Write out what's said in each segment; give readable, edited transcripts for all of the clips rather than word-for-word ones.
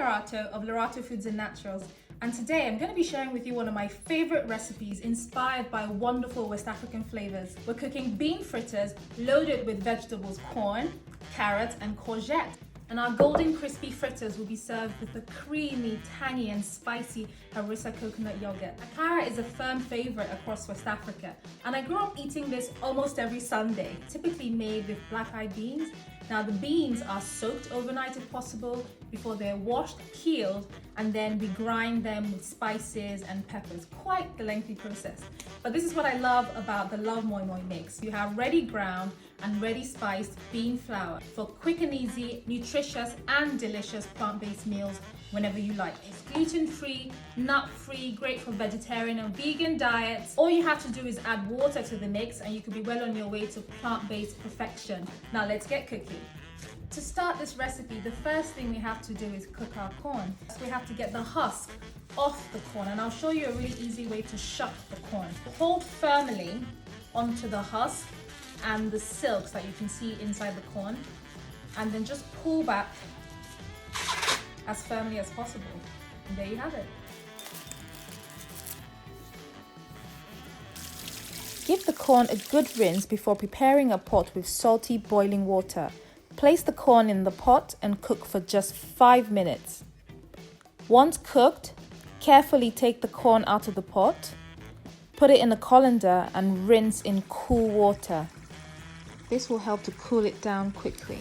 Lorato of Lorato Foods and Naturals, and today I'm going to be sharing with you one of my favorite recipes inspired by wonderful West African flavors. We're cooking bean fritters loaded with vegetables, corn, carrots and courgette. And our golden crispy fritters will be served with a creamy, tangy and spicy harissa coconut yogurt. Akara is a firm favorite across West Africa, and I grew up eating this almost every Sunday, typically made with black-eyed beans. Now the beans are soaked overnight if possible before they're washed, peeled, and then we grind them with spices and peppers. Quite the lengthy process. But this is what I love about the Love Moin Moin mix. You have ready ground and ready spiced bean flour for quick and easy, nutritious and delicious plant-based meals whenever you like. It's gluten-free, nut-free, great for vegetarian and vegan diets. All you have to do is add water to the mix and you could be well on your way to plant-based perfection. Now let's get cooking. To start this recipe, the first thing we have to do is cook our corn. So we have to get the husk off the corn, and I'll show you a really easy way to shuck the corn. Hold firmly onto the husk and the silks that you can see inside the corn, and then just pull back as firmly as possible. And there you have it. Give the corn a good rinse before preparing a pot with salty boiling water. Place the corn in the pot and cook for just 5 minutes. Once cooked, carefully take the corn out of the pot, put it in a colander and rinse in cool water. This will help to cool it down quickly.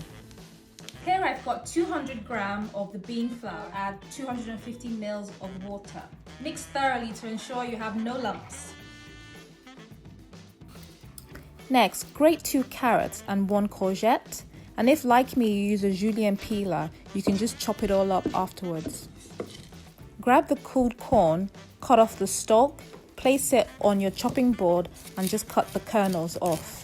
Here I've got 200 grams of the bean flour. Add 250 ml of water. Mix thoroughly to ensure you have no lumps. Next, grate 2 carrots and 1 courgette. And if, like me, you use a julienne peeler, you can just chop it all up afterwards. Grab the cooled corn, cut off the stalk, place it on your chopping board and just cut the kernels off.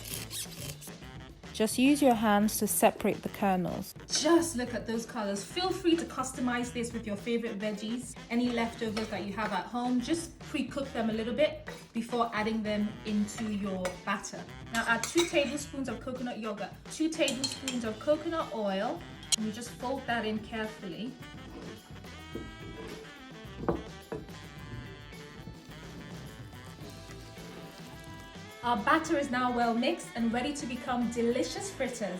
Just use your hands to separate the kernels. Just look at those colors. Feel free to customize this with your favorite veggies. Any leftovers that you have at home, just pre-cook them a little bit before adding them into your batter. Now add 2 tablespoons of coconut yogurt, 2 tablespoons of coconut oil, and you just fold that in carefully. Our batter is now well mixed and ready to become delicious fritters.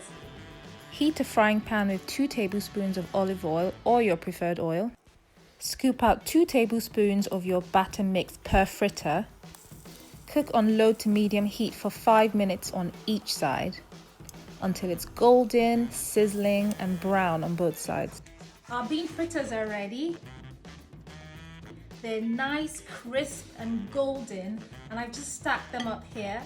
Heat a frying pan with 2 tablespoons of olive oil or your preferred oil. Scoop out 2 tablespoons of your batter mix per fritter. Cook on low to medium heat for 5 minutes on each side until it's golden, sizzling and brown on both sides. Our bean fritters are ready. They're nice, crisp and golden, and I've just stacked them up here.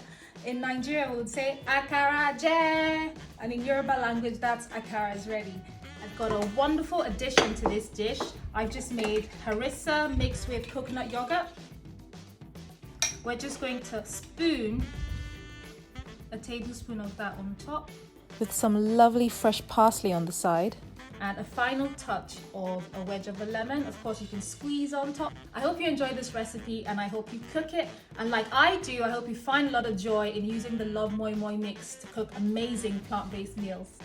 In Nigeria we would say Akara je, and in Yoruba language that's Akara is ready. I've got a wonderful addition to this dish. I've just made harissa mixed with coconut yogurt. We're just going to spoon a tablespoon of that on top with some lovely fresh parsley on the side. And a final touch of a wedge of a lemon. Of course, you can squeeze on top. I hope you enjoy this recipe and I hope you cook it. And like I do, I hope you find a lot of joy in using the Love Moin Moin mix to cook amazing plant-based meals.